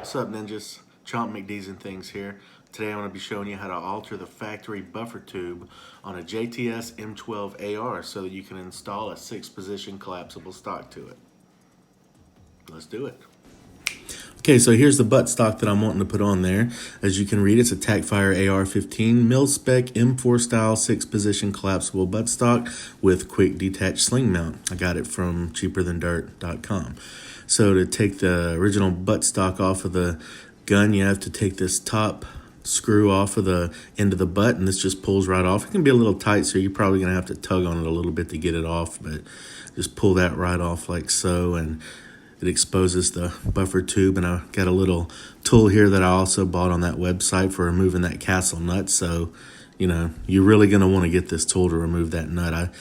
What's up, ninjas? Chomp McDee's and things here. Today I'm going to be showing you how to alter the factory buffer tube on a JTS M12 AR so that you can install a 6-position collapsible stock to it. Let's do it. Okay, so here's the butt stock that I'm wanting to put on there. As you can read, it's a Tac Fire AR-15 mil-spec M4 style 6-position collapsible butt stock with quick detached sling mount. I got it from cheaperthandirt.com. So to take the original butt stock off of the gun, you have to take this top screw off of the end of the butt, and this just pulls right off. It can be a little tight, so you're probably going to have to tug on it a little bit to get it off, but just pull that right off like so, and it exposes the buffer tube. And I got a little tool here that I also bought on that website for removing that castle nut. So, you know, you're really going to want to get this tool to remove that nut. I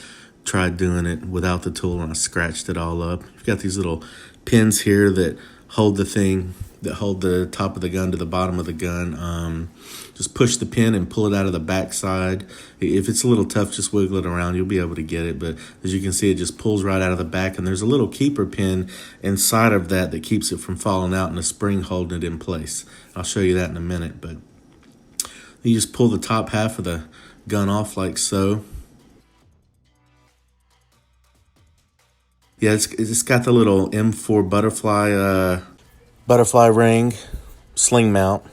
tried doing it without the tool and I scratched it all up. You've got these little pins here that hold the thing, that hold the top of the gun to the bottom of the gun. Just push the pin and pull it out of the back side. If it's a little tough, just wiggle it around. You'll be able to get it. But as you can see, it just pulls right out of the back. And there's a little keeper pin inside of that that keeps it from falling out, and a spring holding it in place. I'll show you that in a minute. But you just pull the top half of the gun off like so. Yeah, it's got the little M4 butterfly ring sling mount.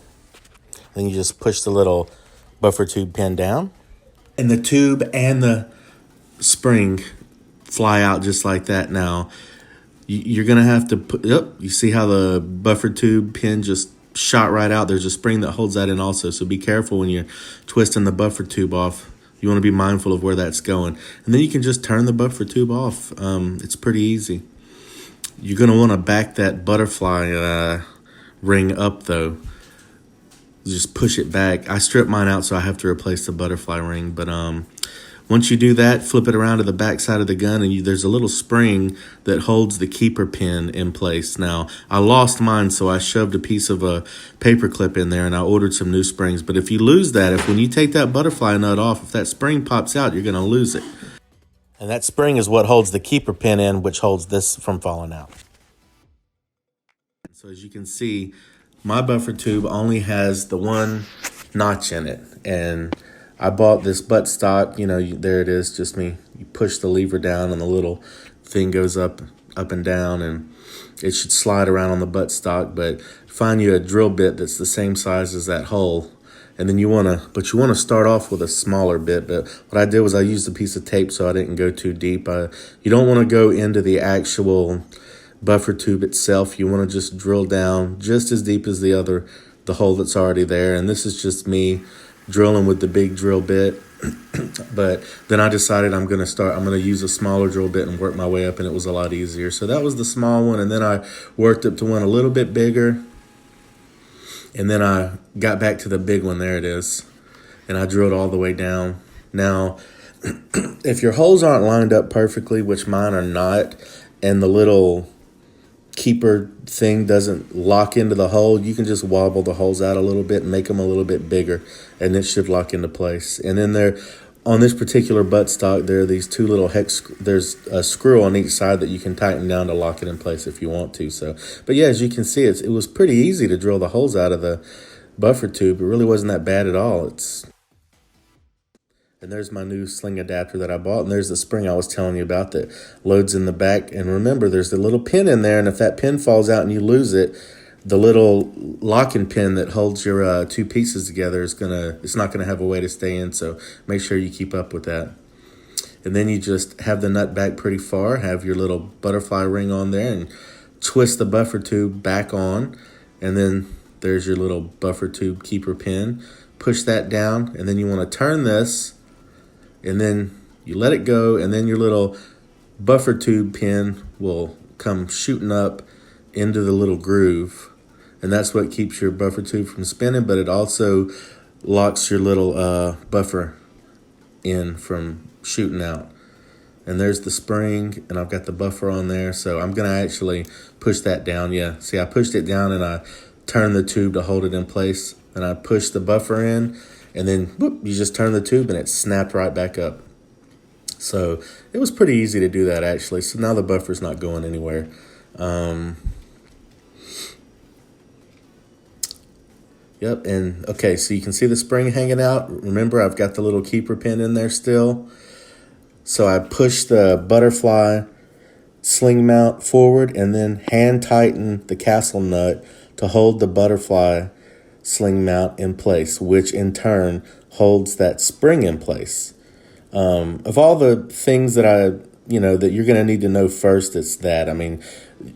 Then you just push the little buffer tube pin down, and the tube and the spring fly out just like that. Now, you're going to have to put, you see how the buffer tube pin just shot right out? There's a spring that holds that in also, so be careful when you're twisting the buffer tube off. You want to be mindful of where that's going. And then you can just turn the buffer tube off. It's pretty easy. You're going to want to back that butterfly ring up, though. Just push it back. I stripped mine out, so I have to replace the butterfly ring. But once you do that, flip it around to the back side of the gun, and there's a little spring that holds the keeper pin in place. Now, I lost mine, so I shoved a piece of a paper clip in there, and I ordered some new springs. But if you lose that, when you take that butterfly nut off, if that spring pops out, you're going to lose it. And that spring is what holds the keeper pin in, which holds this from falling out. So as you can see, my buffer tube only has the one notch in it, and I bought this butt stock. You know, there it is, just me. You push the lever down and the little thing goes up and down, and it should slide around on the butt stock. But find you a drill bit that's the same size as that hole, and then you want to start off with a smaller bit. But what I did was I used a piece of tape so I didn't go too deep. You don't want to go into the actual buffer tube itself. You want to just drill down just as deep as the hole that's already there. And this is just me drilling with the big drill bit. But then I decided I'm going to use a smaller drill bit and work my way up, and it was a lot easier. So that was the small one, and then I worked up to one a little bit bigger, and then I got back to the big one. There it is. And I drilled all the way down. Now, if your holes aren't lined up perfectly, which mine are not, and the little keeper thing doesn't lock into the hole, you can just wobble the holes out a little bit and make them a little bit bigger, and it should lock into place. And then there, on this particular butt stock, there are these two little there's a screw on each side that you can tighten down to lock it in place if you want to. So, but yeah, as you can see, it was pretty easy to drill the holes out of the buffer tube. It really wasn't that bad at all. And there's my new sling adapter that I bought. And there's the spring I was telling you about that loads in the back. And remember, there's the little pin in there. And if that pin falls out and you lose it, the little locking pin that holds your two pieces together it's not gonna have a way to stay in. So make sure you keep up with that. And then you just have the nut back pretty far, have your little butterfly ring on there, and twist the buffer tube back on. And then there's your little buffer tube keeper pin. Push that down, and then you want to turn this, and then you let it go, and then your little buffer tube pin will come shooting up into the little groove. And that's what keeps your buffer tube from spinning, but it also locks your little buffer in from shooting out. And there's the spring, and I've got the buffer on there, so I'm going to actually push that down. Yeah, see, I pushed it down, and I turned the tube to hold it in place, and I pushed the buffer in, and then whoop, you just turn the tube and it snapped right back up. So it was pretty easy to do that, actually. So now the buffer's not going anywhere. Yep, and okay, so you can see the spring hanging out. Remember, I've got the little keeper pin in there still. So I push the butterfly sling mount forward and then hand tighten the castle nut to hold the butterfly sling mount in place, which in turn holds that spring in place. Of all the things that that you're going to need to know first, it's that. I mean,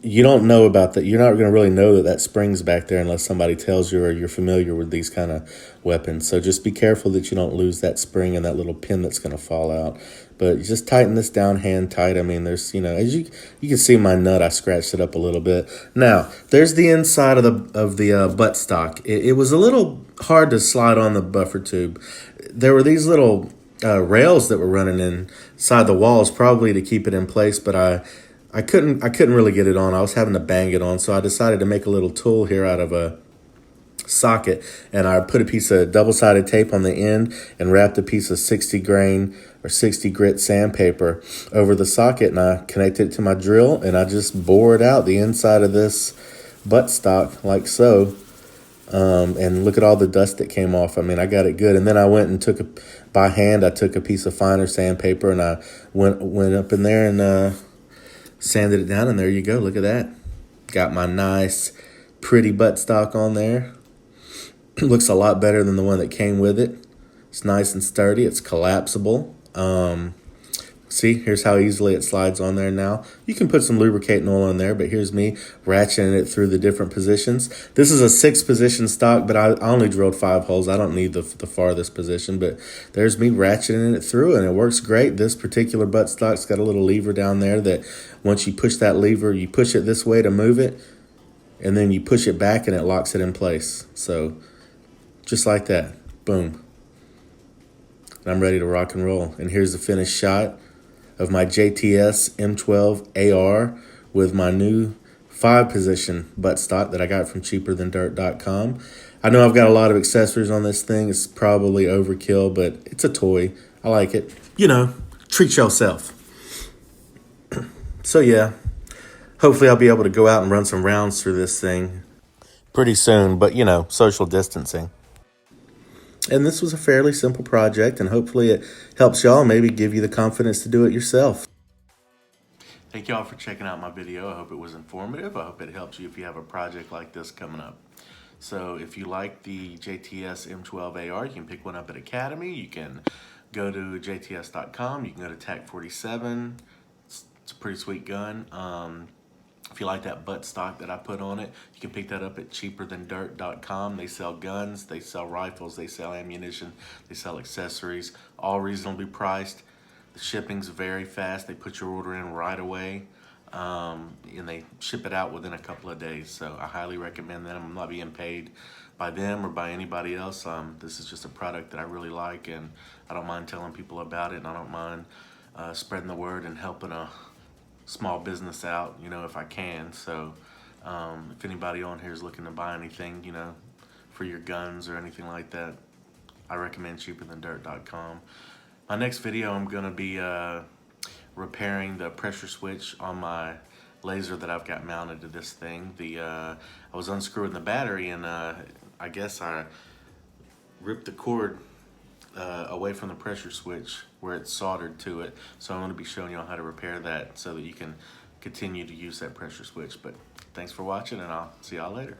you don't know about that. You're not going to really know that that spring's back there unless somebody tells you or you're familiar with these kind of weapons. So just be careful that you don't lose that spring and that little pin that's going to fall out. But you just tighten this down hand tight. I mean, there's, as you can see my nut, I scratched it up a little bit. Now, there's the inside of the buttstock. It was a little hard to slide on the buffer tube. There were these little rails that were running inside the walls, probably to keep it in place, but I couldn't really get it on. I was having to bang it on, so I decided to make a little tool here out of a socket, and I put a piece of double-sided tape on the end and wrapped a piece of 60 grain or 60 grit sandpaper over the socket, and I connected it to my drill, and I just bored out the inside of this buttstock like so. And look at all the dust that came off. I mean, I got it good. And then I went and by hand, I took a piece of finer sandpaper and I went up in there and sanded it down. And there you go. Look at that. Got my nice, pretty buttstock on there. Looks a lot better than the one that came with it. It's nice and sturdy. It's collapsible. See, here's how easily it slides on there now. You can put some lubricating oil in there, but here's me ratcheting it through the different positions. This is a 6-position stock, but I only drilled 5 holes. I don't need the farthest position, but there's me ratcheting it through, and it works great. This particular buttstock's got a little lever down there that once you push that lever, you push it this way to move it, and then you push it back, and it locks it in place. So just like that, boom. And I'm ready to rock and roll. And here's the finished shot of my JTS M12 AR with my new 5-position buttstock that I got from cheaperthandirt.com. I know I've got a lot of accessories on this thing. It's probably overkill, but it's a toy. I like it. Treat yourself. So yeah, hopefully I'll be able to go out and run some rounds through this thing pretty soon, but social distancing. And this was a fairly simple project, and hopefully it helps y'all, maybe give you the confidence to do it yourself. Thank y'all for checking out my video. I hope it was informative. I hope it helps you if you have a project like this coming up. So if you like the JTS M12 AR, you can pick one up at Academy. You can go to JTS.com. You can go to Tac 47. It's a pretty sweet gun. If you like that buttstock that I put on it, you can pick that up at cheaperthandirt.com. They sell guns, they sell rifles, they sell ammunition, they sell accessories, all reasonably priced. The shipping's very fast. They put your order in right away, and they ship it out within a couple of days. So I highly recommend them. I'm not being paid by them or by anybody else. This is just a product that I really like, and I don't mind telling people about it, and I don't mind spreading the word and helping a small business out, if I can. So if anybody on here is looking to buy anything, for your guns or anything like that, I recommend cheaperthandirt.com. My next video, I'm going to be repairing the pressure switch on my laser that I've got mounted to this thing. I was unscrewing the battery, and I guess I ripped the cord away from the pressure switch where it's soldered to it. So I'm going to be showing you how to repair that so that you can continue to use that pressure switch. But thanks for watching, and I'll see y'all later.